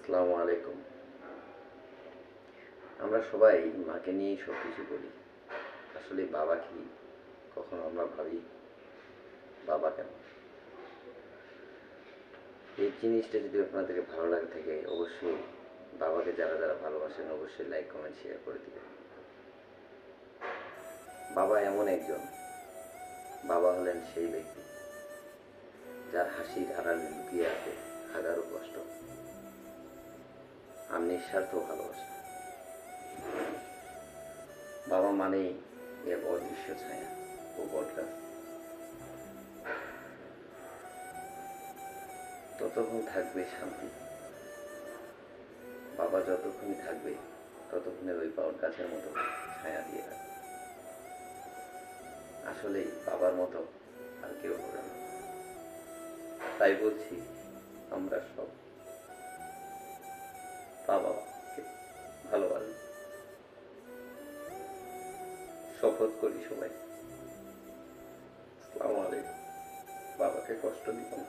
আসসালামু আলাইকুম। আমরা সবাই মাকে নিয়েই সব কিছু বলি। আসলে বাবা কি? কখনো আমরা ভাবি বাবা কেন? এই জিনিসটা যদি আপনাদেরকে ভালো লাগে থাকে, অবশ্যই বাবাকে যারা যারা ভালোবাসেন অবশ্যই লাইক কমেন্ট শেয়ার করে দিবেন। বাবা এমন একজন, বাবা হলেন সেই ব্যক্তি যার হাসির আড়ালে লুকিয়ে আছে হাজারো কষ্ট আর নিঃস্বার্থ ভালোবাসা। বাবা মানেই এক অদৃশ্য ছায়া ও বটগাছ। ততক্ষণ থাকবে শান্তি, বাবা যতক্ষণই থাকবে ততক্ষণে ওই বট গাছের মতো ছায়া দিয়ে রাখবে। আসলেই বাবার মতো আর কেউ হবে না। তাই বলছি, আমরা সব বাবাকে ভালোবাসি, শপথ করি সবাই। আসসালামু আলাইকুম। বাবাকে কষ্ট দিব না।